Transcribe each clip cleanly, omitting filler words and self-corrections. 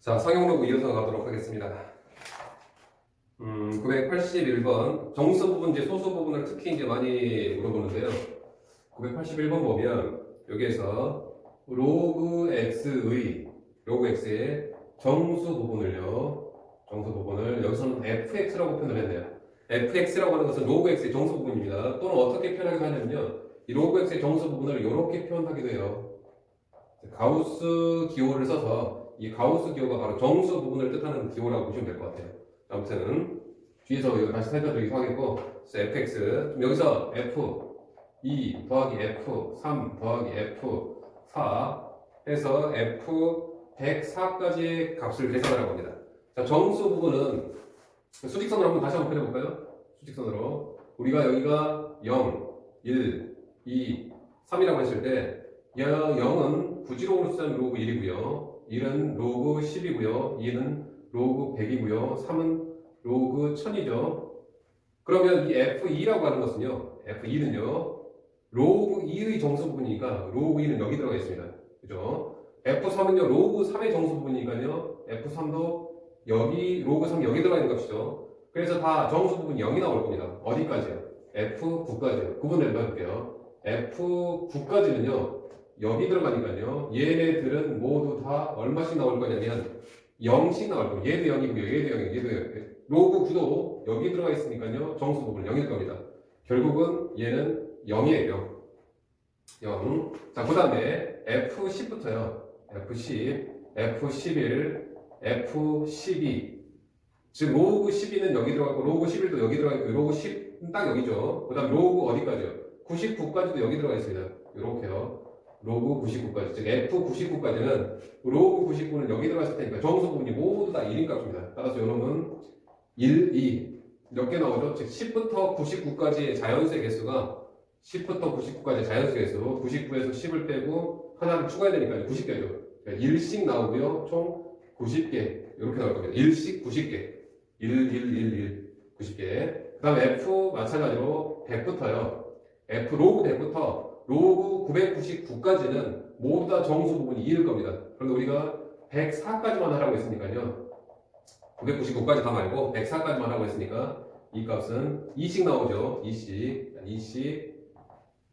자, 상용로그 이어서 가도록 하겠습니다. 981번. 정수 부분, 이제 소수 부분을 특히 이제 많이 물어보는데요. 981번 보면, 여기에서 로그 x의 정수 부분을 여기서는 fx라고 표현을 했네요. fx라고 하는 것은 로그 x의 정수 부분입니다. 또는 어떻게 표현하기도 하냐면요. 이 로그 x의 정수 부분을 이렇게 표현하기도 해요. 가우스 기호를 써서 이 가우스 기호가 바로 정수 부분을 뜻하는 기호라고 보시면 될 것 같아요. 아무튼 뒤에서 이거 다시 살펴드리기도 하겠고, 그래서 fx 그럼 여기서 f2 더하기 f3 더하기 f4 해서 f104까지의 값을 계산하라고 합니다. 자, 정수 부분은 수직선으로 한번 다시 한번 그려볼까요? 수직선으로 우리가 여기가 0, 1, 2, 3이라고 했을 때 0은 구지로그 숫자는 로그 1이고요. 1은 로그 10이고요. 2는 로그 100이고요. 3은 로그 1000이죠. 그러면 이 F2라고 하는 것은요. F2는요. 로그 2의 정수 부분이니까 로그 2는 여기 들어가 있습니다. 그죠? F3은요. 로그 3의 정수 부분이니까요. F3도 여기 로그 3 여기 들어가 있는 값이죠. 그래서 다 정수 부분이 0이 나올 겁니다. 어디까지요? F9까지요. 구분을 해볼게요. F9까지는요. 여기 들어가니까요. 얘네들은 모두 다 얼마씩 나올 거냐면 0씩 나올 겁니다. 얘도 0이고요. 얘도 0이고 얘도 0이고 로그 9도 여기 들어가 있으니까요. 정수 부분 0일 겁니다. 결국은 얘는 0이에요. 0. 자, 그 다음에 F10부터요. F10, F11, F12. 즉 로그 12는 여기 들어가고 로그 11도 여기 들어가 있고 로그 10은 딱 여기죠. 그 다음 로그 어디까지요? 99까지도 여기 들어가 있습니다. 이렇게요. 로그 99까지, 즉 F99까지는 로그 99는 여기 들어갔을 테니까 정수 부분이 모두 다 1인 값입니다. 따라서 이놈은 1, 2 몇 개 나오죠? 즉 10부터 99까지의 자연수의 개수가 10부터 99까지의 자연수의 개수 99에서 10을 빼고 하나를 추가해야 되니까 90개죠. 그러니까 1씩 나오고요. 총 90개 이렇게 나올 겁니다. 1씩 90개 90개. 그 다음에 F 마찬가지로 100부터요. F 로그 100부터 로그 999까지는 모두 다 정수 부분이 2일 겁니다. 그런데 우리가 104까지만 하라고 했으니까요. 999까지 다 말고 104까지만 하라고 했으니까 이 값은 2씩 나오죠. 2씩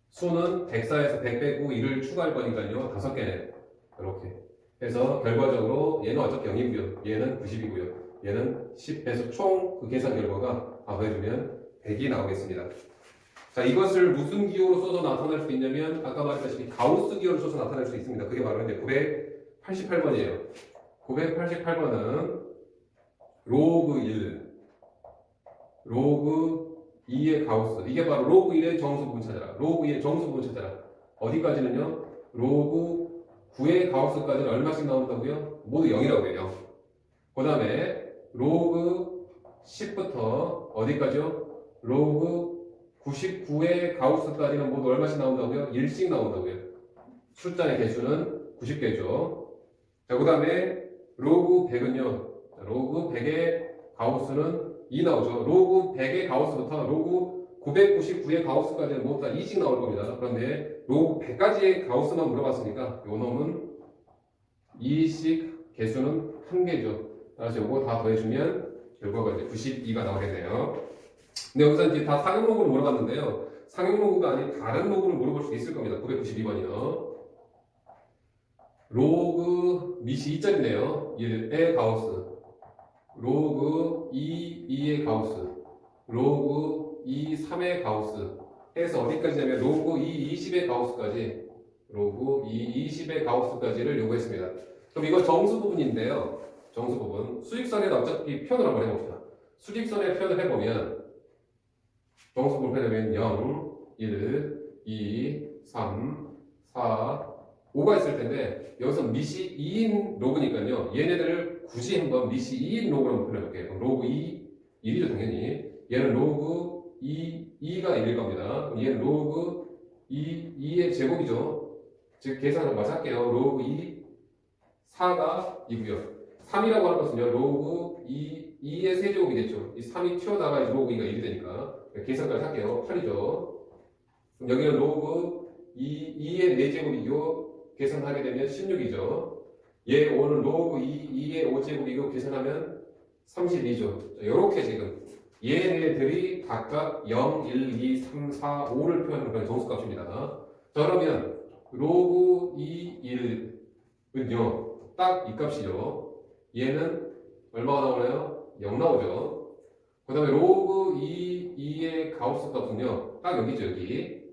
수는 104에서 100 빼고 1을 추가할 거니까요. 5개네. 이렇게 해서 결과적으로 얘는 어차피 0이고요. 얘는 90이고요. 얘는 10 해서 총 그 계산 결과가 다 더해주면 100이 나오겠습니다. 자, 이것을 무슨 기호로 써서 나타낼 수 있냐면 아까 말했다시피 가우스 기호를 써서 나타낼 수 있습니다. 그게 바로 이제 988번이에요. 988번은 로그 1, 로그 2의 가우스. 이게 바로 로그 1의 정수 부분 찾아라. 로그 2의 정수 부분 찾아라. 어디까지는요? 로그 9의 가우스까지는 얼마씩 나온다고요? 모두 0이라고 해요. 그 다음에 로그 10부터 어디까지요? 로그 99의 가우스까지는 모두 얼마씩 나온다고요? 1씩 나온다고요. 숫자의 개수는 90개죠. 자, 그 다음에 로그 100은요. 로그 100의 가우스는 2 나오죠. 로그 100의 가우스부터 로그 999의 가우스까지는 모두 다 2씩 나올 겁니다. 그런데 로그 100까지의 가우스만 물어봤으니까 요 놈은 2씩 개수는 1개죠. 따라서 요거 다 더해주면 결과가 이제 92가 나오겠네요. 근데 여기서 이제 다 상용 로그를 물어봤는데요. 상용 로그가 아닌 다른 로그를 물어볼 수 있을 겁니다. 992번이요. 로그 밑이 2짜리네요. 1의 가우스. 로그 2의 가우스. 로그 3의 가우스. 해서 어디까지냐면 로그 20의 가우스까지. 로그 20의 가우스까지를 요구했습니다. 그럼 이거 정수 부분인데요. 정수 부분. 수직선에다 어차피 표현을 한번 해봅시다. 수직선에 표현을 해보면 정수 부분 표현하면 0, 1, 2, 3, 4, 5가 있을 텐데 여기서 밑이 2인 로그니까요. 얘네들을 굳이 한번 밑이 2인 로그로 한번 표현해볼게요. 로그 2, 1이죠 당연히. 얘는 로그 2가 1일 겁니다. 그럼 얘는 로그 2의 제곱이죠. 즉 계산을 마저 할게요. 로그 4가 2고요. 3이라고 하는 것은요. 로그 2의 세제곱이겠죠. 이 3이 튀어나가 로그 2가 1이 되니까 계산까지 할게요. 8이죠. 그럼 여기는 로그 2의 4제곱이고 계산하게 되면 16이죠. 얘 오늘 로그 2의 5제곱이고 계산하면 32죠. 이렇게 지금 얘네들이 각각 0, 1, 2, 3, 4, 5를 표현하는 그런 정수값입니다. 자, 그러면 로그 2, 1은요, 딱 이 값이죠. 얘는 얼마가 나오나요? 0 나오죠. 그 다음에 로그 2의 가우스 값은요, 딱 여기죠, 여기.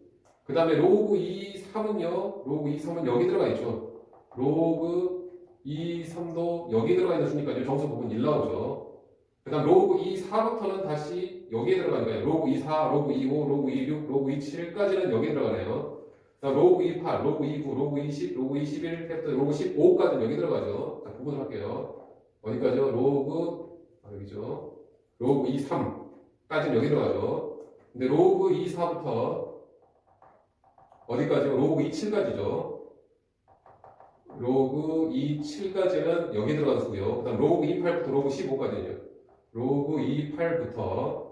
그 다음에 로그 2, 3은요, 로그 2, 3은 여기 들어가 있죠. 로그 2, 3도 여기 들어가 있는 수니까요, 정수 부분 1 나오죠. 그 다음 로그 2, 4부터는 다시 여기에 들어가니까요. 로그 2, 4, 로그 2, 5, 로그 2, 6, 로그 2, 7까지는 여기 들어가네요. 그 다음 로그 2, 8, 로그 2, 9, 로그 2, 10, 로그 2, 11, 로그 15까지는 여기 들어가죠. 자, 구분을 할게요. 어디까지요? 여기죠. 로그 2, 3까지는 여기 들어가죠. 근데 로그 2, 4부터 어디까지요? 로그 2, 7까지죠. 로그 2, 7까지는 여기 들어가는 수고요. 그 다음 로그 2, 8부터 로그 15까지는요. 로그 2, 8부터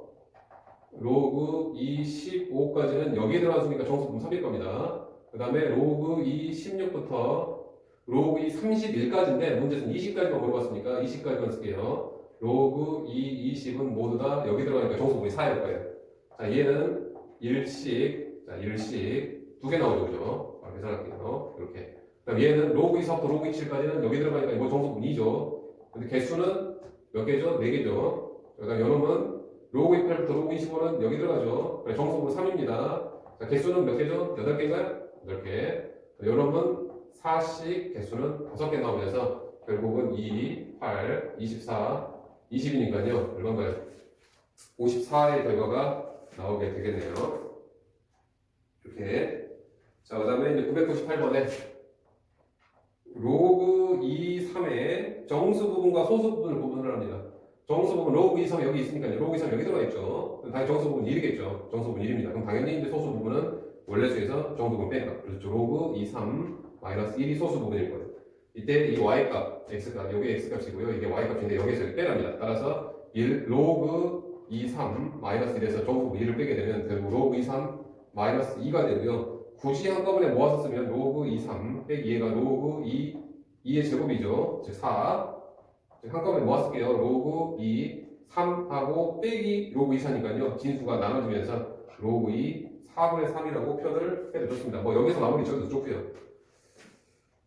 로그 2, 15까지는 여기 들어가는 수니까 정수분 3일 겁니다. 그 다음에 로그 2, 16부터 로그 2, 31까지인데 문제는 20까지만 물어봤으니까 20까지만 쓸게요. 로그 2, 20은 모두 다 여기 들어가니까 정수분이 4일 거예요. 자, 얘는 1씩, 자, 1씩 두 개 나오죠, 그죠? 바로 계산할게요. 이렇게. 그다음 얘는 로그 2서부터 로그 27까지는 여기 들어가니까 이거 정수분 2죠. 근데 개수는 몇 개죠? 4개죠. 그다음 요놈은 로그 28부터 로그 25는 여기 들어가죠. 정수분 3입니다. 자, 개수는 몇 개죠? 8개인가요? 8개. 요놈은 4씩 개수는 5개 나오면서 결국은 2, 8, 24, 20이니까요. 얼마인가요? 54의 결과가 나오게 되겠네요. 이렇게. 자, 그 다음에 이제 998번에 로그 2, 3의 정수 부분과 소수 부분을 구분을 합니다. 정수 부분 로그 2, 3 여기 있으니까요. 로그 2, 3 여기 들어가 있죠. 당연히 정수 부분 1이겠죠. 정수 부분 1입니다. 그럼 당연히 이제 소수 부분은 원래 수에서 정수 부분 뺀다. 그렇죠. 로그 2, 3 마이너스 1이 소수 부분일 거예요. 이때 이 y값, x값, 여기 x값이고요. 이게 y값인데 여기서 이렇게 빼랍니다. 따라서 1 로그 2, 3 마이너스 1에서 정수 부분 1을 빼게 되면 결국 로그 2, 3 마이너스 2가 되고요. 굳이 한꺼번에 모아서 쓰면 로그 2, 3 빼기 2가 로그 2의 제곱이죠. 즉 4. 한꺼번에 모았을게요. 로그 2, 3하고 빼기 로그 2, 4니까요. 진수가 나눠지면서 로그 2, 4분의 3이라고 표현을 해도 좋습니다. 뭐 여기서 마무리 지어도 좋고요.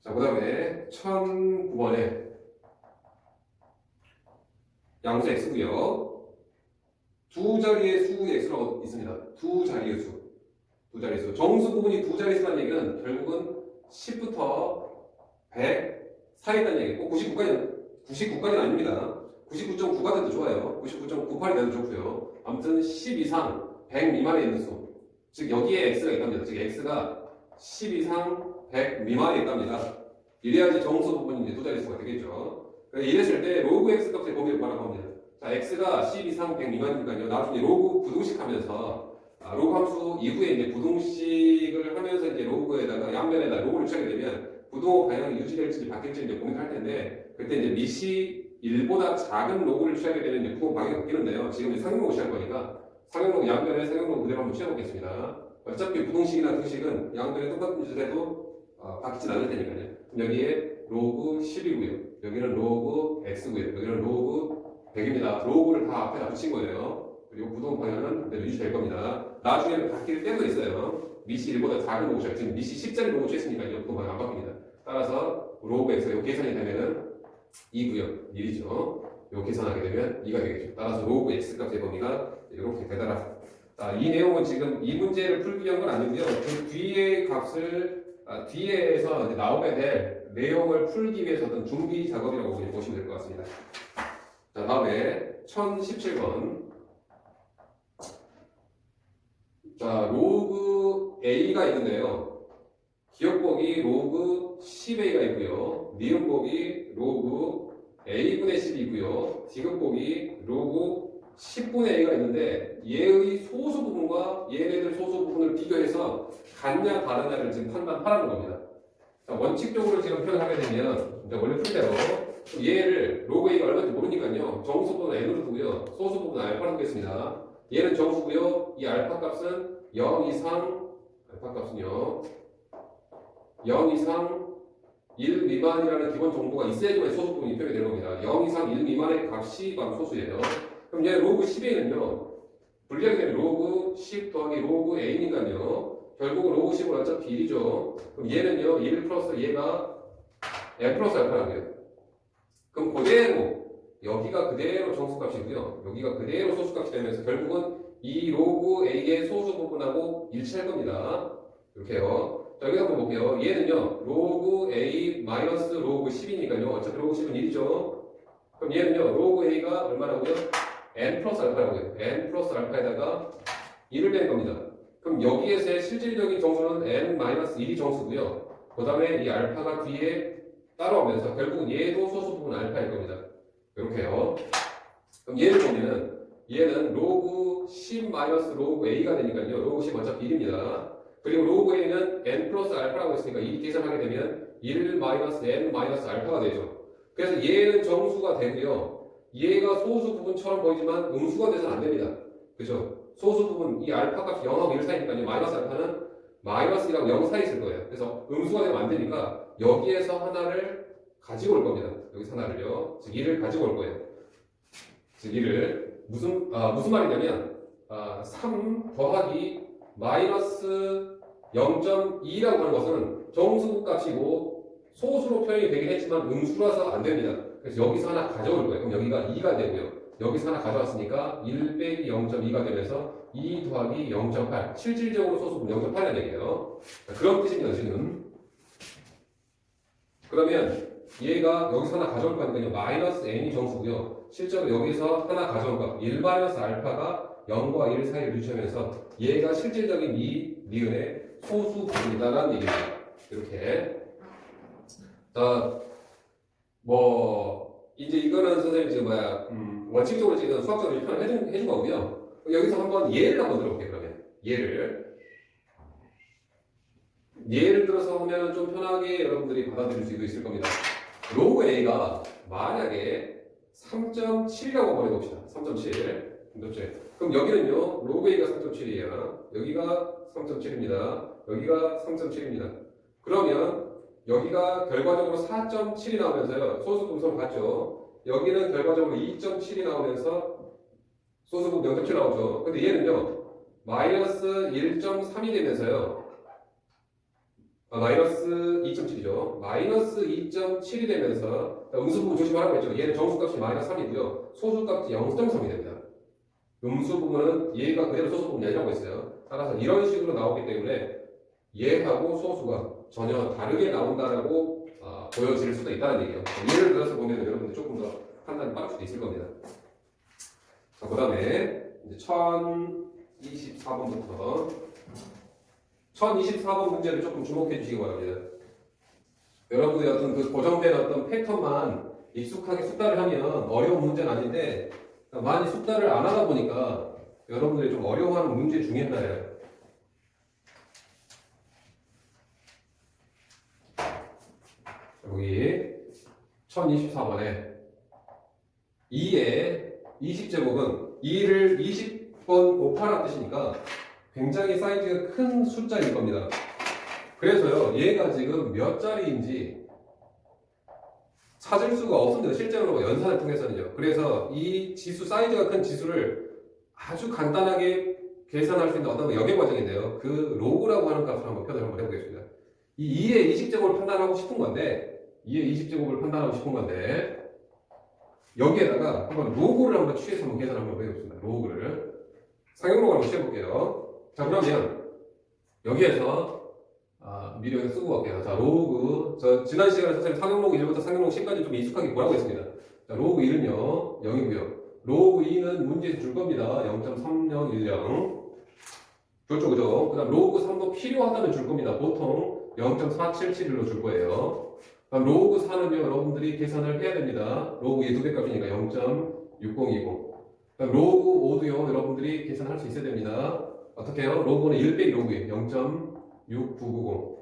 자, 그 다음에 1009번에 양수 x고요. 두 자리의 수 x라고 있습니다. 두 자리의 수. 정수 부분이 두 자릿수라는 얘기는 결국은 10부터 100 사이에 있다는 얘기고 99까지는 아닙니다. 99.9가 돼도 좋아요. 99.98이 돼도 좋고요. 아무튼 10 이상 100 미만에 있는 수. 즉 여기에 x가 있답니다. 즉 x가 10 이상 100 미만에 있답니다. 이래야지 정수 부분이 이제 두 자릿수가 되겠죠. 이랬을 때 로그 x 값의 범위를 구하라고 합니다. 자, x가 10 이상 100 미만이니까요. 나중에 로그 부등식 하면서 로그 함수 이후에 이제 부등식을 하면서 이제 로그에다가 양면에다 로그를 취하게 되면 부등호 방향이 유지될지 바뀔지 이제 고민할 텐데 그때 이제 미시 1보다 작은 로그를 취하게 되면 이제 부등호 방향이 바뀌는데요. 지금 이제 상용로그 취할 거니까 상용로그 양면에 상용로그 그대로 한번 취해보겠습니다. 어차피 부등식이나 등식은 양면에 똑같은 짓을 해도 바뀌진 않을 테니까요. 여기에 로그 10이고요. 여기는 로그 x고요. 여기는 로그 100입니다. 로그를 다 앞에다 붙인 거예요. 그리고 부동 방향은 그대로 유지될 겁니다. 나중에 바뀔 때도 있어요. 미시 1보다 작은 로그 취할 지금 미시 10짜리 로그 취했으니까요. 부동 방향 안 바뀝니다. 따라서 로그 x가 요 계산이 되면은 2고요. 1이죠. 요 계산하게 되면 2가 되겠죠. 따라서 로그 x 값의 범위가 이렇게 되더라. 자, 이 내용은 지금 이 문제를 풀기 위한 건 아니고요. 그 뒤에 값을 뒤에서 이제 나오게 될 내용을 풀기 위해서 어떤 준비 작업이라고 보시면 될 것 같습니다. 자, 다음에 1017번. 자, 로그 A가 있는데요. 기억법이 로그 10A가 있고요. 니은법이 로그 A분의 10이 있고요. 디귿법이 로그 10분의 A가 있는데 얘의 소수 부분과 얘네들 소수 부분을 비교해서 같냐 다르냐를 지금 판단하라는 겁니다. 자, 원칙적으로 지금 표현하게 되면 이제 원래 풀대로 얘를 로그 A가 얼마인지 모르니까요. 정수 부분은 N으로 두고요. 소수 부분은 알파로 두겠습니다. 얘는 정수고요. 이 알파 값은 0 이상 알파 값은요. 0 이상 1 미만이라는 기본 정보가 있어야지만 소수 부분이 표현이 되는 겁니다. 0 이상 1 미만의 값이 바로 소수예요. 그럼 얘 로그 10A는요. 분리하게 되면 로그 10 더하기 로그 A니까요. 결국은 로그 10은 어차피 1이죠. 그럼 얘는요. 1 플러스 얘가 n 플러스 알파라고요. 그럼 그대로 여기가 그대로 정수값이고요. 여기가 그대로 소수값이 되면서 결국은 이 로그 A의 소수 부분하고 일치할 겁니다. 이렇게요. 자, 여기 한번 볼게요. 얘는요. 로그 A 마이너스 로그 10이니까요. 어차피 로그 10은 1이죠. 그럼 얘는요. 로그 A가 얼마라고요? n 플러스 알파라고요. n 플러스 알파에다가 1을 뺀 겁니다. 그럼 여기에서의 실질적인 정수는 n 마이너스 1이 정수고요. 그 다음에 이 알파가 뒤에 따라오면서 결국은 얘도 소수 부분 알파일 겁니다. 이렇게요. 그럼 얘를 보면은 얘는 로그 10 마이너스 로그 A가 되니까요. 로그 10 어차피 1입니다. 그리고 로그 A는 n 플러스 알파라고 했으니까 이 계산하게 되면 1 마이너스 n 마이너스 알파가 되죠. 그래서 얘는 정수가 되고요. 얘가 소수 부분처럼 보이지만 음수가 돼서는 안 됩니다. 그죠? 소수 부분, 이 알파 값이 0하고 1 사이니까요. 마이너스 알파는 마이너스 1하고 0 사이 있을 거예요. 그래서 음수가 되면 안 되니까 여기에서 하나를 가지고 올 겁니다. 여기서 하나를요. 즉 1을 가지고 올 거예요. 즉 1을 무슨 말이냐면 3 더하기 마이너스 0.2라고 하는 것은 정수 값이고 소수로 표현이 되긴 했지만 음수라서 안 됩니다. 그래서 여기서 하나 가져올 거예요. 그럼 여기가 2가 되고요. 여기서 하나 가져왔으니까 1 빼기 0.2가 되면서 2 더하기 0.8 실질적으로 소수분 0.8이라는 얘기예요. 그런 뜻입니다. 지금. 그러면 얘가 여기서 하나 가져올 거니까요. 마이너스 n이 정수고요. 실제로 여기서 하나 가져온 거 1 마이너스 알파가 0과 1 사이를 유지하면서 얘가 실질적인 이 니은의 소수 부분이다라는 얘기입니다. 이렇게. 자, 이제 이거는 선생님 지금 원칙적으로 지금 수학적으로 해준 거고요. 여기서 한번 예를 한번 들어볼게요. 그러면 예를 들어서 하면 좀 편하게 여러분들이 받아들일 수도 있을 겁니다. 로그 A가 만약에 3.7이라고 말해봅시다. 3.7. 그럼 여기는요, 로그 A가 3.7이에요. 여기가 3.7입니다. 여기가 3.7입니다. 그러면 여기가 결과적으로 4.7이 나오면서요, 소수분 서로 같죠. 여기는 결과적으로 2.7이 나오면서 소수분 0.7 나오죠. 근데 얘는요, 마이너스 1.3이 되면서요, 마이너스 2.7이죠. 마이너스 2.7이 되면서 음수부분 조심하라고 했죠. 얘는 정수값이 마이너스 3이고요. 소수값이 0.3이 됩니다. 음수부분은 얘가 그대로 소수부분이 아니라고 했어요. 따라서 이런 식으로 나오기 때문에 얘하고 소수가 전혀 다르게 나온다라고 보여질 수도 있다는 얘기예요. 예를 들어서 보면 여러분들 조금 더 판단이 빠를 수도 있을 겁니다. 자, 그 다음에 1024번부터 1024번 문제를 조금 주목해 주시기 바랍니다. 여러분들이 어떤 그 고정된 어떤 패턴만 익숙하게 숙달을 하면 어려운 문제는 아닌데 많이 숙달을 안 하다 보니까 여러분들이 좀 어려워하는 문제 중에 하나예요. 여기 1024번에 2의 20제곱은 2를 20번 곱하라는 뜻이니까 굉장히 사이즈가 큰 숫자일 겁니다. 그래서요, 얘가 지금 몇 자리인지 찾을 수가 없습니다. 실제로 연산을 통해서는요. 그래서 이 지수, 사이즈가 큰 지수를 아주 간단하게 계산할 수 있는 어떤 역의 과정인데요. 그 로그라고 하는 값을 한번 표현을 한번 해보겠습니다. 이 2의 20제곱을 판단하고 싶은 건데 2의 20제곱을 판단하고 싶은 건데 여기에다가 한번 로그를 한번 취해서 한번 계산을 한번 해보겠습니다. 로그를 상용로그를 한번 취해볼게요. 자, 그러면 여기에서 미리 여기 쓰고 갈게요. 자, 로그 지난 시간에 선생님 상용로그 1부터 상용로그 10까지 좀 익숙하게 보라고 했습니다. 자, 로그 1은요 0이고요. 로그 2는 문제에서 줄 겁니다. 0.3010 그렇죠, 그죠? 그 다음 로그 3도 필요하다면 줄 겁니다. 보통 0.4771로 줄 거예요. 그럼 로그 4는요, 여러분들이 계산을 해야 됩니다. 로그 2의 2배 값이니까 0.6020. 그럼 로그 5도요, 여러분들이 계산할 수 있어야 됩니다. 어떻게 해요? 로그는 1 빼기 로그예요. 0.6990.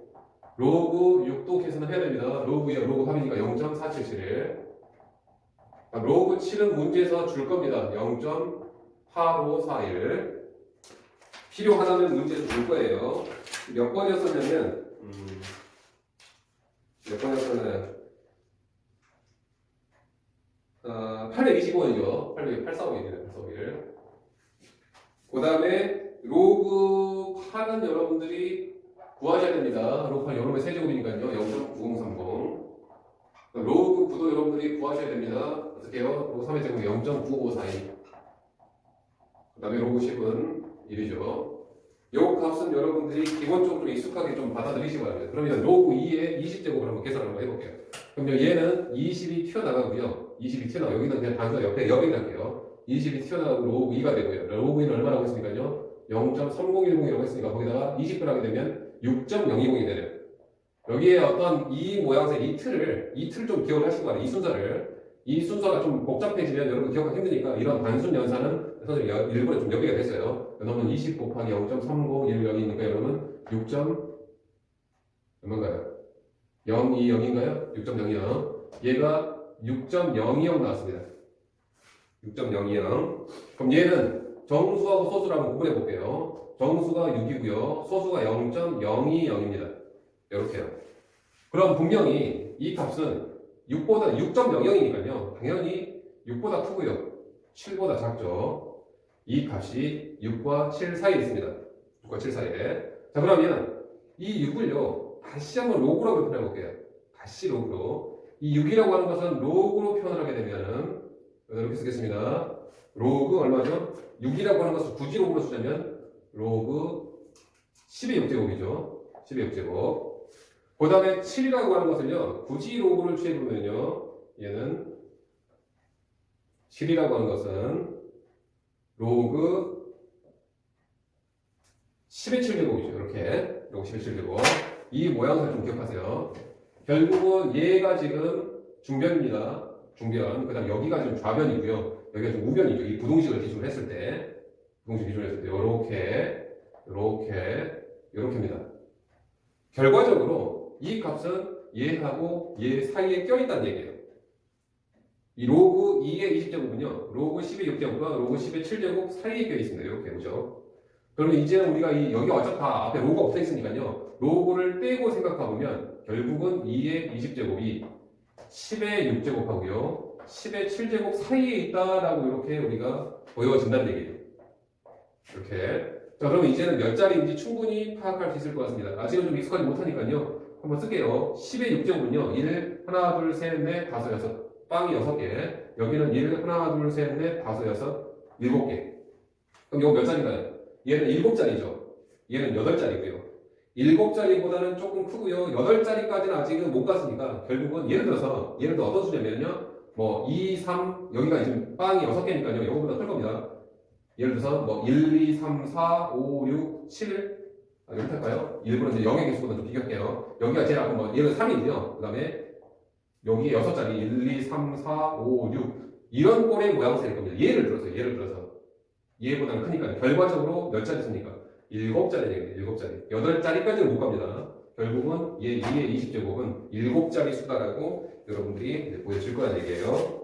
로그 6도 계산을 해야 됩니다. 로그 2와 로그 3이니까 0.4771. 로그 7은 문제에서 줄 겁니다. 0.8541. 필요하다면 문제에서 줄 거예요. 몇 번이었었냐면, 몇 번이었잖아요. 825원이죠. 845원이네요. 845일. 그 다음에 로그 8은 여러분들이 구하셔야 됩니다. 로그 8 여러분의 세제곱이니까요. 0.9030. 로그 9도 여러분들이 구하셔야 됩니다. 어떻게 해요? 로그 3의 제곱이 0.9542. 그 다음에 로그 10은 1이죠. 요 값은 여러분들이 기본적으로 좀 익숙하게 좀 받아들이시기 바랍니다. 그러면 로그 2의 20제곱을 한번 계산을 한번 해볼게요. 그럼 얘는 20이 튀어나가고요. 20이 튀어나가고 여기는 그냥 단순 옆에 여기를 할게요. 20이 튀어나가고 로그 2가 되고요. 로그 2는 얼마라고 했으니까요? 0.3010이라고 했으니까 거기다가 20을 하게 되면 6.020이 되네요. 여기에 어떤 이 모양새, 이 틀을 좀 기억을 하시고 바랍니다. 이 순서가 좀 복잡해지면 여러분 기억하기 힘드니까 이런 단순 연산은 선생님이 일부러 좀 여기가 됐어요. 그러면 20 곱하기 0.3010이니까 여러분 6. 얼마인가요? 020인가요? 6.020. 얘가 6.020 나왔습니다. 6.020. 그럼 얘는 정수하고 소수를 한번 구분해 볼게요. 정수가 6이고요. 소수가 0.020입니다. 이렇게요. 그럼 분명히 이 값은 6보다 6.00이니까요. 당연히 6보다 크고요. 7보다 작죠. 이 값이 6과 7 사이에 있습니다. 6과 7 사이에. 자, 그러면 이 6을요. 다시 한번 로그로 표현해 볼게요. 다시 로그로. 이 6이라고 하는 것은 로그로 표현을 하게 되면은 이렇게 쓰겠습니다. 로그 얼마죠? 6이라고 하는 것을 굳이 로그로 쓰자면 로그 10의 6제곱이죠. 10의 6제곱. 그 다음에 7이라고 하는 것을요, 굳이 로그를 취해보면요, 얘는 7이라고 하는 것은 로그 10의 7제곱이죠. 이렇게. 로그 10의 7제곱. 이 모양을 좀 기억하세요. 결국은 얘가 지금 중변입니다. 중변. 그 다음 여기가 지금 좌변이고요. 여기가 좀 우변이죠. 이 부동식을 기준으로 했을 때. 부동식 기준으로 했을 때. 요렇게입니다. 결과적으로 이 값은 얘하고 얘 사이에 껴있다는 얘기예요. 이 로그 2의 20제곱은요, 로그 10의 6제곱과 로그 10의 7제곱 사이에 껴있습니다. 이렇게 보죠. 그러면 이제 우리가 여기 어차피 다 앞에 로그가 없어 있으니까요, 로그를 떼고 생각해보면 결국은 2의 20제곱이 10의 6제곱하고요, 10의 7제곱 사이에 있다라고 이렇게 우리가 보여진다는 얘기예요. 이렇게. 자, 그러면 이제는 몇 자리인지 충분히 파악할 수 있을 것 같습니다. 아직은 좀 익숙하지 못하니까요. 한번 쓸게요. 10의 6제곱은요. 1, 하나, 둘, 셋, 넷, 다섯, 여섯. 빵이 6개. 여기는 1, 하나, 둘, 셋, 넷, 다섯, 여섯, 7개. 그럼 이거 몇 자리인가요? 얘는 7자리죠. 얘는 8자리고요. 7자리보다는 조금 크고요. 8자리까지는 아직은 못 갔으니까 결국은 예를 들어 어떤 수냐면요. 뭐 2, 3, 여기가 지금 빵이 6개니까요. 이거보다 클 겁니다. 예를 들어서 뭐 1, 2, 3, 4, 5, 6, 7 이렇게 할까요? 일부러 이제 0의 개수보다 좀 비교할게요. 여기가 제일 아까 뭐 얘는 3이고요. 그 다음에 여기에 6자리 1, 2, 3, 4, 5, 6 이런 꼴의 모양새일 겁니다. 예를 들어서 얘보다는 크니까 결과적으로 몇 자리 씁니까? 7자리 얘기예요. 7자리 8자리까지는 못 갑니다. 결국은 얘 2의 20제곱은 7자리 수다라고 여러분들이 보여질 거라는 얘기예요.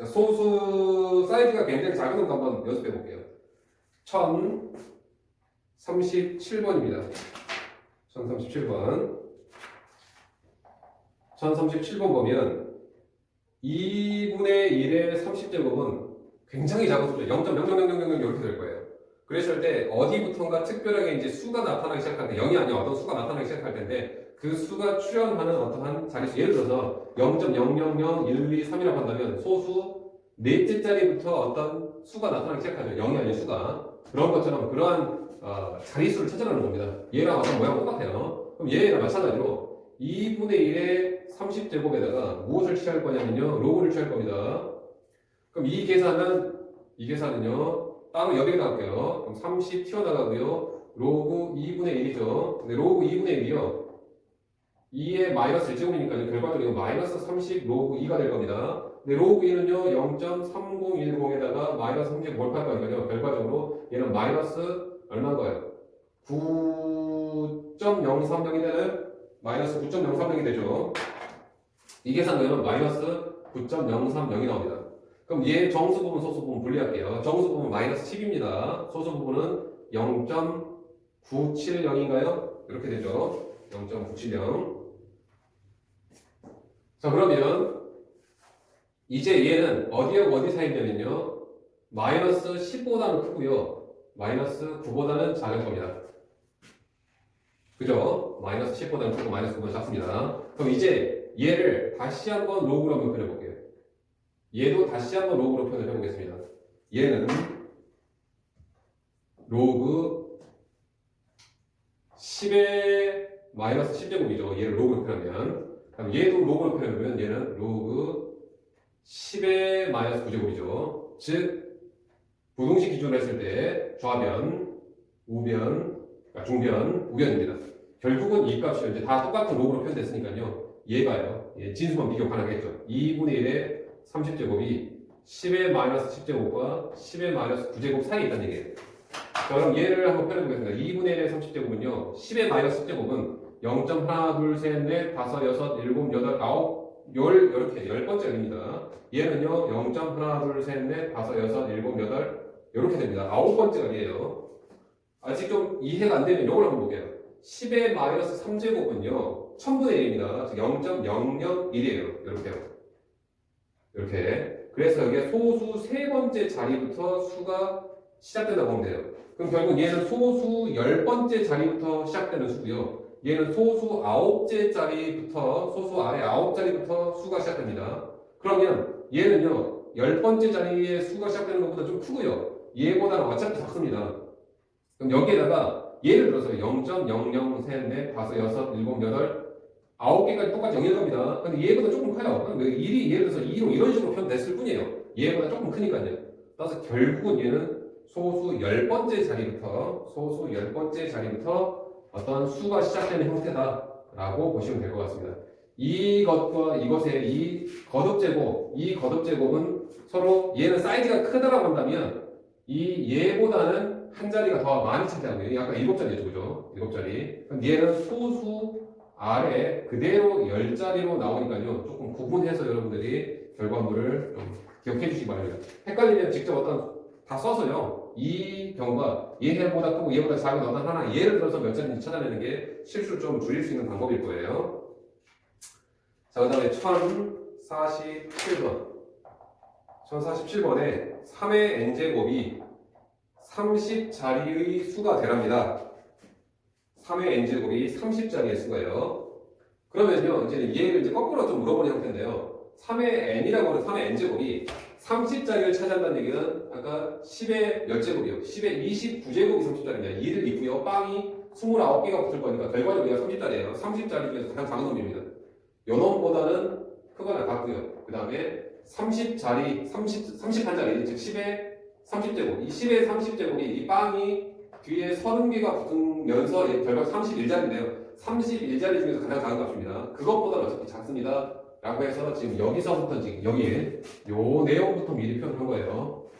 소수 사이즈가 굉장히 작은 거 한번 연습해 볼게요. 1037번입니다. 1037번. 1037번 보면 2분의 1의 30제곱은 굉장히 작은 숫자 0.0000 이렇게 될 거예요. 그랬을 때 어디부턴가 특별하게 이제 수가 나타나기 시작할 때 0이 아니라 어떤 수가 나타나기 시작할 텐데 그 수가 출현하는 어떠한 자릿수 예를 들어서 0.000, 1, 2, 3이라고 한다면 소수 넷째 자리부터 어떤 수가 나타나기 시작하죠. 0이 아닌 수가 그런 것처럼 그러한 자릿수를 찾아내는 겁니다. 얘랑 어떤 모양 똑같아요. 그럼 얘랑 마찬가지로 2분의 1의 30제곱에다가 무엇을 취할 거냐면요. 로그를 취할 겁니다. 그럼 이 계산은요. 따로 여기에다 할게요. 그럼 30 튀어나가고요. 로그 2분의 1이죠. 근데 로그 2분의 1이요. 2의 마이너스 1제곱이니까 결과적으로 마이너스 30 로그 2가 될 겁니다. 근데 로그 2는요. 0.3010에다가 마이너스 30 몰팔 거니까요. 결과적으로 얘는 마이너스 얼마인 거예요? 9.030이 되나요? 마이너스 9.030이 되죠. 이 계산되면 마이너스 9.030이 나옵니다. 그럼 얘 정수 부분, 소수 부분 분리할게요. 정수 부분 마이너스 10입니다. 소수 부분은 0.970인가요? 이렇게 되죠. 0.970. 자, 그러면 이제 얘는 어디하고 어디 사이냐면요. 마이너스 10보다는 크고요. 마이너스 9보다는 작을 겁니다. 그죠? 마이너스 10보다는 크고 마이너스 9보다는 작습니다. 그럼 이제 얘를 다시 한번 로그로 한번 표현해볼게요. 얘도 다시 한번 로그로 표현을 해보겠습니다. 얘는 로그 10의 마이너스 10제곱이죠. 얘를 로그로 표현하면. 그럼 얘도 로그로 표현하면 얘는 로그 10의 마이너스 9제곱이죠. 즉, 부동식 기준으로 했을 때 좌변, 우변, 중변, 우변입니다. 결국은 이 값이 이제 다 똑같은 로그로 표현됐으니까요. 얘가요. 진수만 비교 가능하겠죠. 2분의 1의 30제곱이 10의 마이너스 10제곱과 10의 마이너스 9제곱 사이에 있다는 얘기예요. 자, 그럼 얘를 한번 표현해 보겠습니다. 2분의 1의 30제곱은요. 10의 마이너스 10제곱은 0.1, 2, 3, 4, 5, 6, 7, 8, 9, 10 이렇게 10번째가 됩니다. 얘는요. 0.1, 2, 3, 4, 5, 6, 7, 8 이렇게 됩니다. 9번째가 얘예요. 아직 좀 이해가 안 되면 이걸 한번 볼게요. 10의 마이너스 3제곱은요. 1000분의 1입니다. 즉 0.001이에요. 이렇게요. 이렇게. 그래서 여기에 소수 세 번째 자리부터 수가 시작된다고 보면 돼요. 그럼 결국 얘는 소수 10번째 자리부터 시작되는 수고요. 얘는 소수 9째 자리부터, 소수 아래 9자리부터 수가 시작됩니다. 그러면 얘는요, 10번째 자리에 수가 시작되는 것보다 좀 크고요. 얘보다는 어차피 작습니다. 그럼 여기에다가 예를 들어서 0.0034, 5, 6, 7, 8, 9개까지 똑같이 0일 겁니다. 근데 얘보다 조금 커요. 1이 예를 들어서 2로 이런 식으로 표현됐을 뿐이에요. 얘보다 조금 크니까요. 따라서 결국은 얘는 소수 10번째 자리부터 어떤 수가 시작되는 형태다라고 보시면 될 것 같습니다. 이것과 이것의 이 거듭제곱은 서로 얘는 사이즈가 크다라고 한다면 이 얘보다는 한 자리가 더 많이 차지하고요. 아까 7자리였죠, 그죠? 7자리. 그럼 얘는 소수 아래 그대로 10자리로 나오니까요. 조금 구분해서 여러분들이 결과물을 좀 기억해 주시기 바랍니다. 헷갈리면 직접 다 써서요. 이 경우가 얘보다 크고 얘보다 작은 어떤 하나 예를 들어서 몇 자리인지 찾아내는 게 실수를 좀 줄일 수 있는 방법일 거예요. 자, 그 다음에 1047번. 1047번에 3의 n제곱이 30자리의 수가 되랍니다. 3의 n제곱이 30자리의 수가요. 그러면요, 이제 얘를 이제 거꾸로 좀 물어보는 형태인데요. 3의 n이라고 하는 3의 n제곱이 30자리를 차지한다는 얘기는 아까 10의 몇 제곱이요? 10의 29제곱이 30자리입니다. 2를 있고요. 빵이 29개가 붙을 거니까 결과적으로 얘가 30자리예요. 30자리 중에서 가장 작은 놈입니다. 요 놈보다는 크거나 같고요. 그 다음에 30자리, 31자리, 즉 10의 30제곱. 이 10의 30제곱이 이 빵이 뒤에 30개가 붙으면서 결과 31자리인데요. 31자리 중에서 가장 작은 값입니다. 그것보다는 어차피 작습니다. 라고 해서 지금 여기서부터 지금 여기에 요 내용부터 미리 표현한 거예요.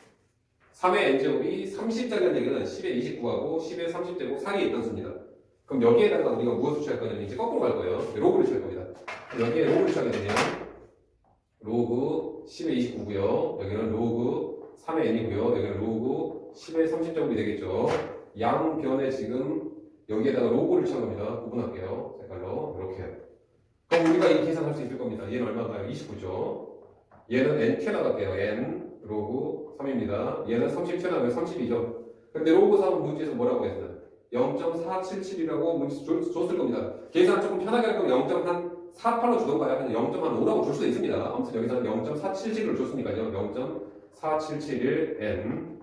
3의 n제곱이 30자리라는 얘기는 10의 29하고 10의 30제곱 사이에 있다는 수입니다. 그럼 여기에다가 우리가 무엇을 취할 거냐면 이제 거꾸로 갈 거예요. 로그를 취할 겁니다. 여기에 로그를 취하게 되면 로그 10의 29고요. 여기는 로그 3의 n이고요. 여기는 로그 10의 30제곱이 되겠죠. 양변에 지금 여기에다가 로그를 취한 겁니다. 구분할게요. 색깔로 이렇게. 그럼 우리가 이 계산할 수 있을 겁니다. 얘는 얼마인가요? 29죠. 얘는 n 튀어나갈게요. n 로그 3입니다. 얘는 30 튀어나가면 32죠. 근데 로그 3은 문제에서 뭐라고 했어요? 0.477이라고 문제 줬을 겁니다. 계산 조금 편하게 할 거면 0.48로 주던가요? 아니면 0.5라고 줄 수도 있습니다. 아무튼 여기서는 0.477을 줬으니까요. 0.4771 n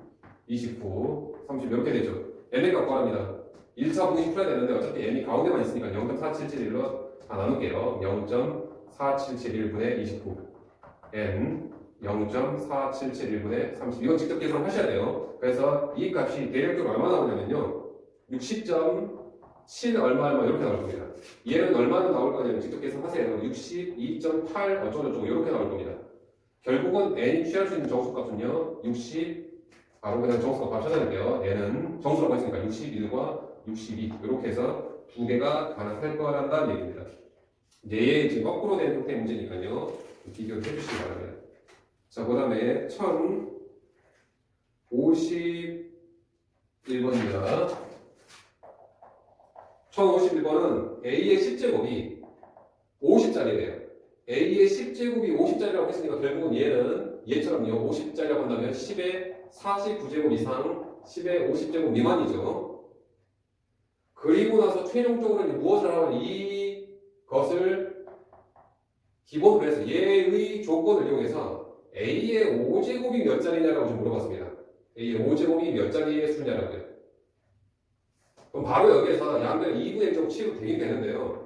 29 30 이렇게 되죠. n의 값 구합니다. 1차 분식 풀어야 되는데 어차피 n이 가운데만 있으니까 0.4771로 다 나눌게요. 0.4771분의 29 n 0.4771분의 30 이건 직접 계산하셔야 돼요. 그래서 이 값이 대략적으로 얼마 나오냐면요 60.7 얼마 이렇게 나올 겁니다. 얘는 얼마나 나올 거냐면 직접 계산하세요. 62.8 어쩌고저쩌고 이렇게 나올 겁니다. 결국은 n이 취할 수 있는 정수값은요 60 바로 그냥 정수값 찾아낼게요. n은 정수라고 했으니까 61과 62 이렇게 해서 두 개가 가능할 거란다는 얘기입니다. 이제 얘 지금 거꾸로 된 형태의 문제니까요. 비교를 해주시기 바랍니다. 자, 그 다음에 1051번입니다. 1051번은 A의 10제곱이 50짜리래요. A의 10제곱이 50짜리라고 했으니까 결국은 얘처럼요 50짜리라고 한다면 10의 49제곱 이상 10의 50제곱 미만이죠. 그리고 나서 최종적으로 무엇을 하면 이것을 기본으로 해서 얘의 조건을 이용해서 A의 5제곱이 몇 자리냐라고 좀 물어봤습니다. A의 5제곱이 몇 자리의 수냐라고요. 그럼 바로 여기에서 양변 2분의 1제곱 취해도 되긴 되는데요.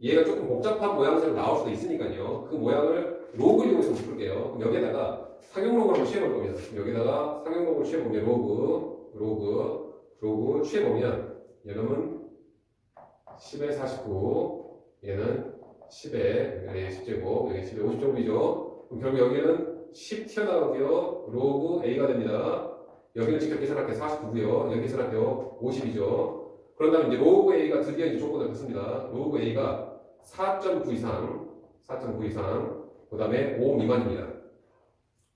얘가 조금 복잡한 모양새로 나올 수도 있으니까요. 그 모양을 로그를 이용해서 풀게요. 그럼 여기에다가 상용로그를 한번 취해볼 겁니다. 여기다가 상용로그를 취해보면 로그 취해보면 얘는 10의 49, 얘는 10의 10제곱, 여기 10의 50제곱이죠. 그럼 결국 여기는 10 튀어나오고요. 로그 A가 됩니다. 여기는 직접 계산할게요. 49고요. 여기 계산할게요. 50이죠. 그런 다음에 이제 로그 A가 드디어 이제 조건을 갖습니다. 로그 A가 4.9 이상, 그 다음에 5 미만입니다.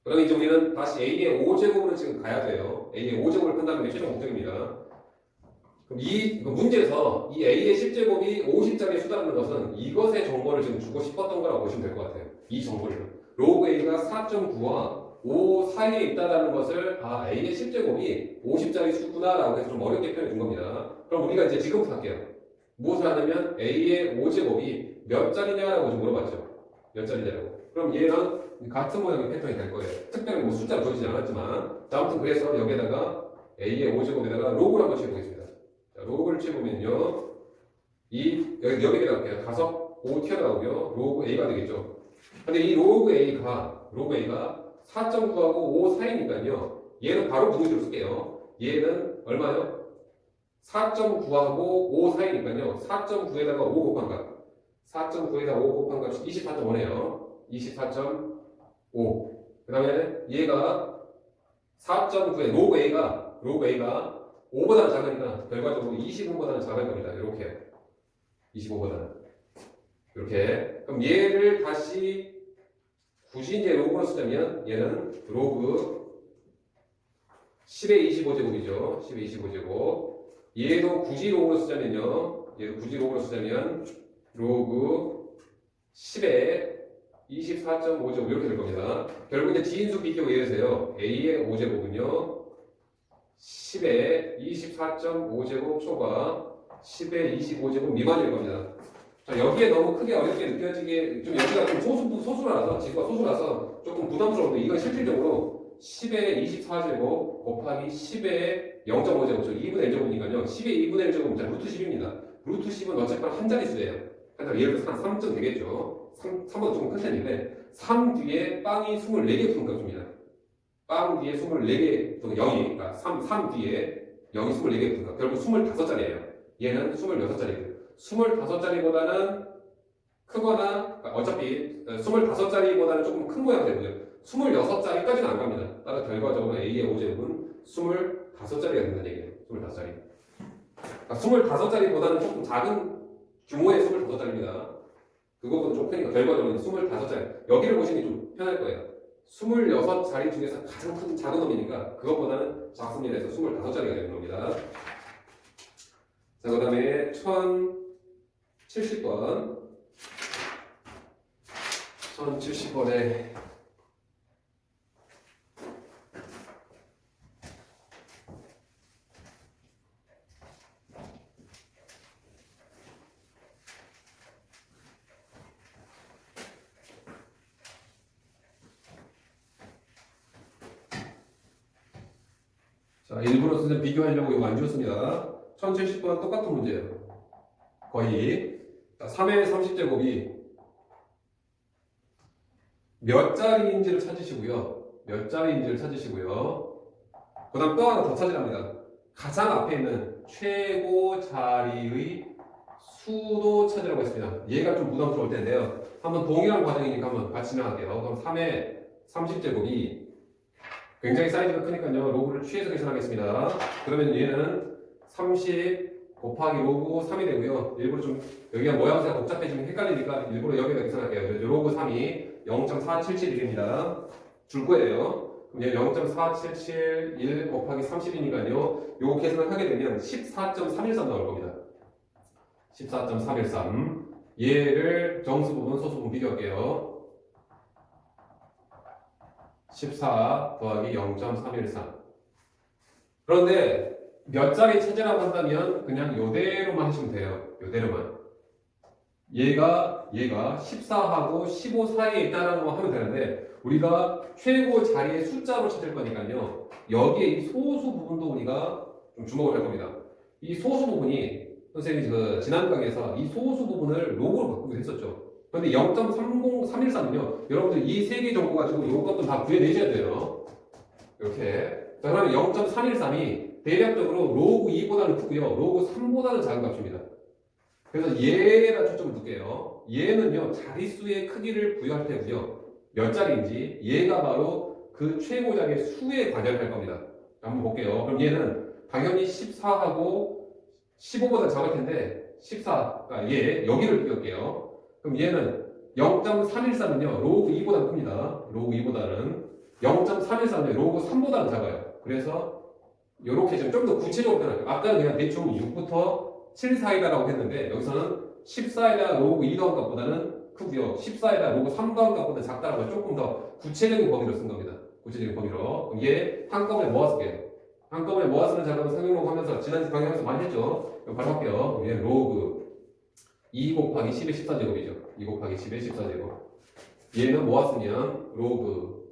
그러면 이제 우리는 다시 A의 5제곱으로 지금 가야 돼요. A의 5제곱을 판다는 게 최종 목적입니다. 그럼 이 문제에서 이 A의 10제곱이 50짜리 수다라는 것은 이것의 정보를 지금 주고 싶었던 거라고 보시면 될 것 같아요. 이 정보를. 로그 A가 4.9와 5 사이에 있다는 것을 A의 10제곱이 50짜리 수구나라고 해서 좀 어렵게 표현해 준 겁니다. 그럼 우리가 이제 지금부터 할게요. 무엇을 하냐면 A의 5제곱이 몇 자리냐라고 좀 물어봤죠. 몇 자리냐라고. 그럼 얘는 같은 모양의 패턴이 될 거예요. 특별히 뭐 숫자를 보여주지 않았지만. 자, 아무튼 그래서 여기에다가 A의 5제곱에다가 로그를 한번 취해보겠습니다. 자, 로그를 취해보면요. 여기에다 할게요. 5 튀어나오고요. 로그 A가 되겠죠. 근데 이 로그 A가 4.9하고 5 사이니까요. 얘는 바로 무게로 쓸게요. 얘는 얼마요? 4.9하고 5 사이니까요. 4.9에다가 5 곱한 값. 4.9에다가 5 곱한 값이 24.5네요. 24.5. 그 다음에 얘가 4.9에 로그 A가 5보다는 작으니까 결과적으로 25보다는 작을 겁니다. 이렇게. 25보다는. 이렇게. 그럼 얘를 다시 굳이 이제 로그로 쓰자면 얘는 로그 10의 25제곱이죠. 10의 25제곱. 얘도 굳이 로그로 쓰자면요. 로그 10의 24.5제곱 이렇게 될 겁니다. 결국 이제 지인수 비교 예에서요. A의 5제곱은요. 10의 24.5제곱 초과 10의 25제곱 미만일 겁니다. 자, 여기에 너무 크게 어렵게 느껴지게 좀 여기가 좀 소수라서 지구가 소수라서 조금 부담스러운데 이건 실질적으로 10의 24제곱 곱하기 10의 0.5제곱 2분의 1제곱이니까요. 10의 2분의 1제곱은 루트 10입니다. 루트 10은 어쨌건 한 자릿수예요. 한 예를 들어서 한 3점 되겠죠. 3보다 조금 큰 편인데 3 뒤에 빵이 24개 붙은 값입니다. 빵 뒤에 24개 또는 0이 그러니까 3 뒤에 0이 24개 붙은 값. 결국 25자리예요. 얘는 26자리예요. 25자리보다는 크거나 어차피 25자리보다는 조금 큰 모양이 되고요. 26자리까지는 안 갑니다. 따라서 결과적으로 A의 5제곱은 25자리가 된다는 얘기예요. 25자리. 그러니까 25자리보다는 조금 작은 규모의 25자리입니다. 그거보다 좀 크니까 결과적으로 25자리. 여기를 보시는 게 좀 편할 거예요. 26자리 중에서 가장 큰 작은 놈이니까 그것보다는 작습니다. 해서 25자리가 되는 겁니다. 자, 그 다음에 1070번. 1070번에 자, 일부러 선생님 비교하려고 이거 안 주었습니다. 1070번 똑같은 문제예요. 거의. 자, 3의 30제곱이 몇 자리인지를 찾으시고요. 그 다음 또 하나 더 찾으랍니다. 가장 앞에 있는 최고 자리의 수도 찾으라고 했습니다. 얘가 좀 부담스러울 텐데요. 한번 동일한 과정이니까 한번 같이 진행할게요. 그럼 3의 30제곱이 굉장히 사이즈가 크니까요. 로그를 취해서 계산하겠습니다. 그러면 얘는 30 곱하기 로그 3이 되고요. 일부러 좀 여기가 모양새가 복잡해지면 헷갈리니까 일부러 여기다 계산할게요. 로그 3이 0.477입니다. 줄 거예요. 그럼 얘 0.4771 곱하기 30이니까요. 요거 계산을 하게 되면 14.313 나올 겁니다. 14.313. 얘를 정수 부분, 소수 부분 비교할게요. 14 더하기 0.313. 그런데 몇 자리 체제라고 한다면 그냥 요대로만 하시면 돼요. 요대로만. 얘가 14하고 15 사이에 있다는 거 하면 되는데 우리가 최고 자리의 숫자로 찾을 거니까요. 여기에 이 소수 부분도 우리가 좀 주목을 할 겁니다. 이 소수 부분이 선생님이 그 지난 강의에서 이 소수 부분을 로그로 바꾸기로 했었죠. 그런데 0.30313은요. 여러분들 이 세 개 정보 가지고 이것도 다 구해내셔야 돼요. 이렇게. 자, 그러면 0.313이 대략적으로 로그 2보다는 크고요. 로그 3보다는 작은 값입니다. 그래서 얘에다 초점을 둘게요. 얘는요, 자릿수의 크기를 부여할 테고요. 몇 자리인지 얘가 바로 그 최고자리의 수에 관여할 겁니다. 한번 볼게요. 그럼 얘는 당연히 14하고 15보다 작을 텐데 14, 그러니까 얘 여기를 끼울게요. 그럼 얘는 0.313은요, 로그 2보다 큽니다. 로그 2보다는 0.313은 로그 3보다는 작아요. 그래서 이렇게 좀 더 구체적으로 표현할게요. 아까는 그냥 대충 6부터 7 사이다라고 했는데 여기서는 14에다 로그 2 더한 값보다는 크고요. 14에다 로그 3 더한 값보다 작다라고 조금 더 구체적인 범위로 쓴 겁니다. 구체적인 범위로. 그럼 얘 한꺼번에 모아서 게요. 한꺼번에 모아 쓰는 작업은 성형록 하면서 지난 강의에서 많이 했죠. 바로 할게요. 얘 로그 2 곱하기 10의 14제곱이죠. 2 곱하기 10의 14제곱. 얘는 모았으면 로그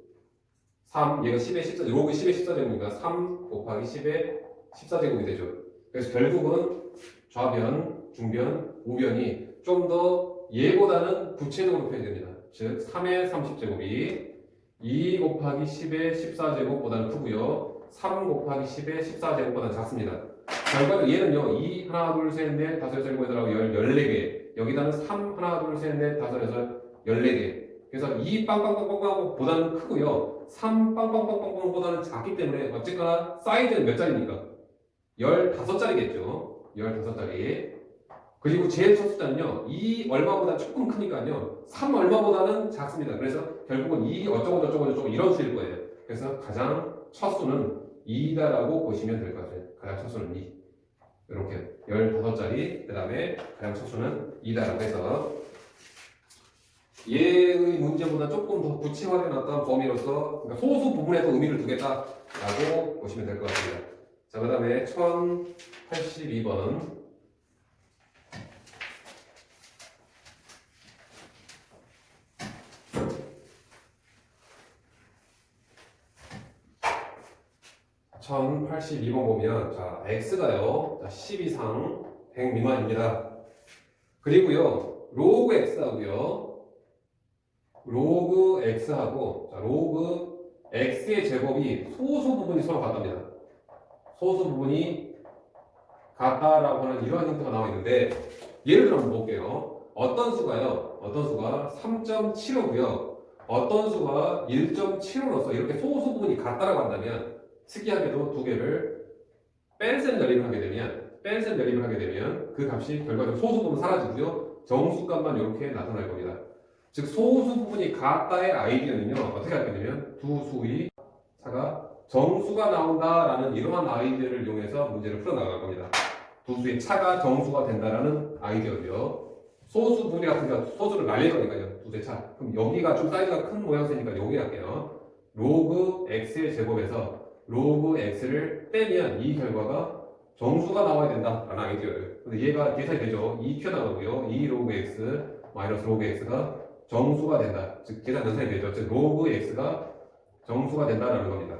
3, 얘가 10의 14, 로그 10의 14제곱이니까 3 곱하기 10의 14제곱이 되죠. 그래서 결국은 좌변, 중변, 우변이 좀 더 얘보다는 구체적으로 표현됩니다. 즉 3의 30제곱이 2 곱하기 10의 14제곱보다는 크고요. 3 곱하기 10의 14제곱보다는 작습니다. 결과적으로 얘는요. 2, 하나, 둘, 셋, 넷, 다섯, 여섯, 일곱, 여덟, 아홉, 14개. 여기다는 3, 하나, 둘, 셋, 넷, 다섯, 여섯, 14개. 그래서 2 빵빵빵빵빵보다는 크고요. 3 빵빵빵빵보다는 작기 때문에 어쨌거나 사이즈는 몇 자리입니까? 15자리겠죠. 15자리. 그리고 제일 첫 숫자는요. 2 얼마보다 조금 크니까요. 3 얼마보다는 작습니다. 그래서 결국은 2 어쩌고 저쩌고 이런 수일 거예요. 그래서 가장 첫 수는 2다라고 보시면 될 것 같아요. 가장 첫 수는 2. 이렇게 15자리 그 다음에 가장 첫 수는 2다라고 해서 얘의 문제보다 조금 더 구체화된 어떤 범위로서 그러니까 소수 부분에도 의미를 두겠다라고 보시면 될 것 같습니다. 자, 그 다음에 1082번. (1082번) 보면 자 x가요 자, 10 이상 100 미만입니다. 그리고요 로그 x하고요 로그 x하고 자, 로그 x의 제곱이 소수 부분이 서로 같답니다. 소수 부분이 같다라고 하는 이러한 힌트가 나와 있는데 예를 들어 한번 볼게요. 어떤 수가요? 어떤 수가 3.75고요. 어떤 수가 1.75로서 이렇게 소수 부분이 같다라고 한다면 특이하게도 두 개를 뺀셈 연립을 하게 되면 그 값이 결과적으로 소수 부분 사라지고요. 정수값만 이렇게 나타날 겁니다. 즉 소수 부분이 같다의 아이디어는요. 어떻게 할 거냐면 두 수의 차가 정수가 나온다라는 이러한 아이디어를 이용해서 문제를 풀어나갈 겁니다. 두 수의 차가 정수가 된다라는 아이디어고요. 소수 분리 같은 경우 소수를 날릴 거니까요. 두 수의 차. 그럼 여기가 좀 사이즈가 큰 모양새니까 여기 할게요. 로그 x의 제곱에서 로그 x를 빼면 이 결과가 정수가 나와야 된다라는 아이디어예요. 근데 얘가 계산이 되죠. 2 튀어나가고요. 2 로그 x 마이너스 로그 x가 정수가 된다. 즉 계산 연산이 되죠. 즉 로그 x가 정수가 된다라는 겁니다.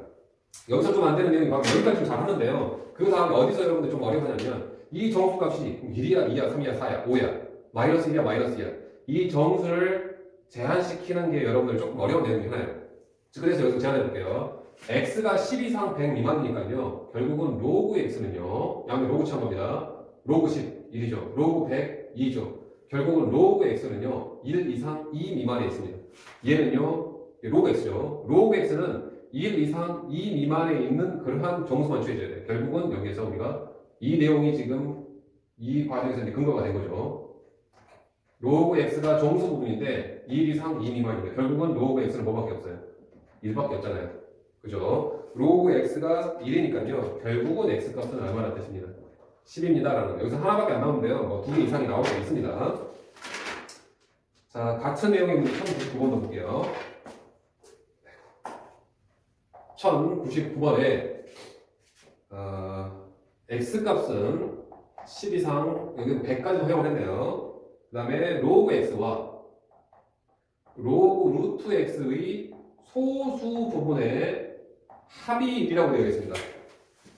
여기서 좀 안 되는 내용이 바로 여기까지 좀 잘하는데요. 그 다음에 어디서 여러분들 좀 어려워하냐면 이 정수값이 1이야, 2야, 3이야, 4야, 5야, 마이너스 1이야, 마이너스 2야. 이 정수를 제한시키는 게 여러분들 조금 어려운 내용 중 하나예요. 그래서 여기서 제안해 볼게요. x가 10 이상 100 미만이니까요. 결국은 로그 x는요. 양면 로그 취한 겁니다. 로그 10, 1이죠. 로그 100, 2죠. 결국은 로그 x는요. 1 이상 2 미만에 있습니다. 얘는요. 로그 x죠. 로그 x는 1 이상 2 미만에 있는 그러한 정수만 취해줘야 돼요. 결국은 여기에서 우리가 이 내용이 지금 이 과정에서 이제 근거가 된 거죠. 로그 x가 정수 부분인데 1 이상 2 미만입니다. 결국은 로그 x는 뭐밖에 없어요? 1밖에 없잖아요. 그죠? 로그 x가 1이니까요. 결국은 x 값은 얼마나 뜻입니다. 10입니다. 라는 거. 여기서 하나밖에 안 나오는데요. 뭐 2개 이상이 나올 수 있습니다. 자, 같은 내용의 문제 1099번도 볼게요. 1099번에 x값은 10 이상, 여기 100까지 허용을 했네요. 그 다음에 로그 x와 로그 루트 x의 소수 부분의 합이 1이라고 되어 있습니다.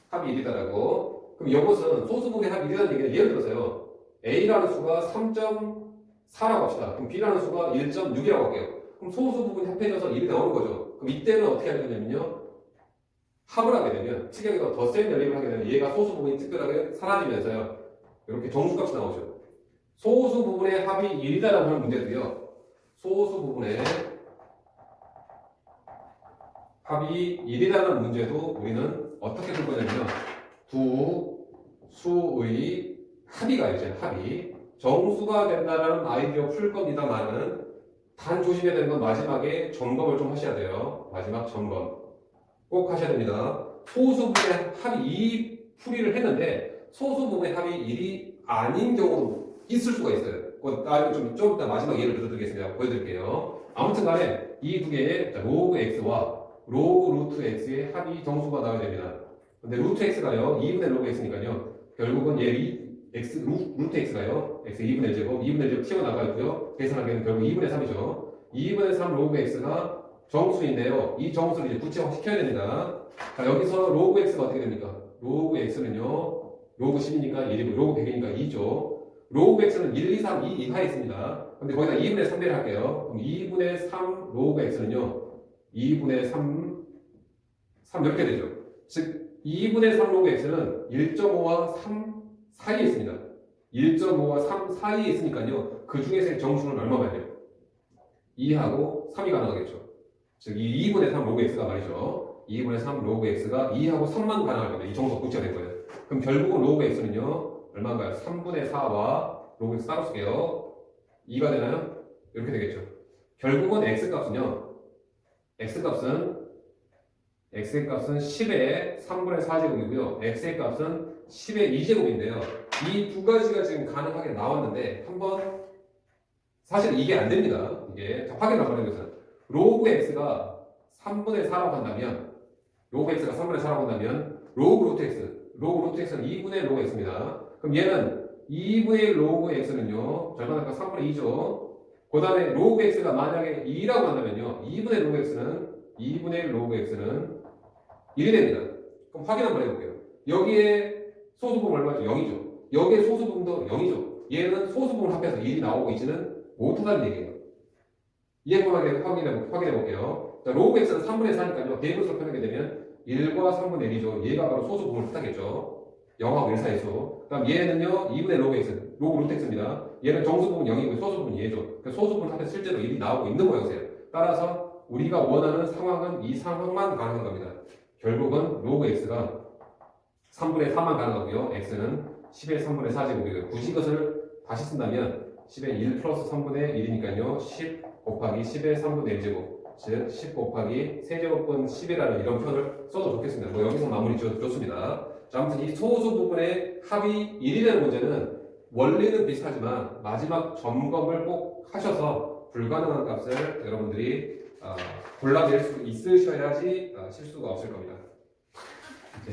합이 1이다라고. 그럼 이것은 소수 부분의 합이 1이라는 얘기는 예를 들어서요. a라는 수가 3.4라고 합시다. 그럼 b라는 수가 1.6이라고 할게요. 그럼 소수 부분이 합해져서 1이 나오는 거죠. 그럼 이때는 어떻게 할 거냐면요. 합을 하게 되면 측량에서 더 센 연립을 하게 되면 얘가 소수 부분이 특별하게 사라지면서요. 이렇게 정수값이 나오죠. 소수 부분의 합이 1이다라고 하는 문제도요. 소수 부분의 합이 1이라는 문제도 우리는 어떻게 풀 거냐면요. 두 수의 합의가 이제 합의. 정수가 된다라는 아이디어 풀 겁니다만은 단 조심해야 되는 건 마지막에 점검을 좀 하셔야 돼요. 마지막 점검. 꼭 하셔야 됩니다. 소수 부분의 합이 2 풀이를 했는데 소수 부분의 합이 1이 아닌 경우도 있을 수가 있어요. 좀 이따 마지막 예를 들어드리겠습니다. 보여드릴게요. 아무튼 간에 이 두 개의 로그 x와 로그 루트 x의 합이 정수가 나와야 됩니다. 근데 루트 x가요, 2분의 로그 x니까요. 결국은 x, 루트 x가요, x 2분의 1제곱, 2분의 1제곱 튀어나가고요. 계산하기에는 결국 2분의 3이죠. 2분의 3 로그 x가 정수인데요. 이 정수를 이제 구체화시켜야 됩니다. 자, 여기서 로그 x가 어떻게 됩니까? 로그 x는요, 로그 10이니까 1이고, 로그 100이니까 2죠. 로그 x는 1, 2, 3, 2 이하에 있습니다. 근데 거기다 2분의 3배를 할게요. 그럼 2분의 3 로그 x는요, 2분의 3 이렇게 되죠. 즉, 2분의 3 로그 x는 1.5와 3 사이에 있습니다. 1.5와 3 사이에 있으니까요, 그 중에서 정수는 얼마 봐야 돼요? 2하고 3이 가능하겠죠. 즉, 이 2분의 3 로그 x가 말이죠. 2분의 3 로그 x가 2하고 3만 가능할 겁니다. 이 정도가 구체가 된 거예요. 그럼 결국은 로그 x는요, 얼마인가요? 3분의 4와 로그 x 따로 쓸게요. 2가 되나요? 이렇게 되겠죠. 결국은 x값은요, x값은 10의 3분의 4제곱이고요. x의 값은 10의 2제곱인데요. 이 두 가지가 지금 가능하게 나왔는데 한번 사실 이게 안 됩니다. 이게 확인 한번 해보세요. 로그 x가 3분의 4라고 한다면 로그 x가 3분의 4라고 한다면 로그 루트 x는 2분의 로그 x입니다. 그럼 얘는 2분의 로그 x는요, 절반하니까 3분의 2죠. 그 다음에 로그 x가 만약에 2라고 한다면요, 2분의 로그 x는 1이 됩니다. 그럼 확인 한번 해볼게요. 여기에 소수부분 얼마죠? 0이죠. 여기에 소수부분도 0이죠. 얘는 소수부분 합해서 1이 나오고 있지는 못하다는 얘기예요. 이해하게 확인해 볼게요. 자, 로그 x는 3분의 4니까요. 대입수로 표현하게 되면 1과 3분의 1이죠. 얘가 바로 소수부분을 뜻하겠죠. 0하고 1 사이에서. 그 다음 얘는요, 2분의 로그 x, 로그 루트 x입니다. 얘는 정수부분 0이고 소수부분 얘죠. 그 소수부분 합해서 실제로 1이 나오고 있는 모양이세요. 따라서 우리가 원하는 상황은 이 상황만 가능한 겁니다. 결국은 로그 x가 3분의 4만 가능하고요. x는 10의 3분의 4제곱이고요. 굳이 이것을 다시 쓴다면 10의 1 플러스 3분의 1이니까요. 10 곱하기 10의 3분의 1제곱, 즉 10 곱하기 세제곱분 10이라는 이런 표현을 써도 좋겠습니다. 뭐 여기서 마무리 좋습니다. 자, 아무튼 이 소수 부분의 합이 1이 되는 문제는 원리는 비슷하지만 마지막 점검을 꼭 하셔서 불가능한 값을 여러분들이 골라낼 수 있으셔야지 실수가 없을 겁니다. 이제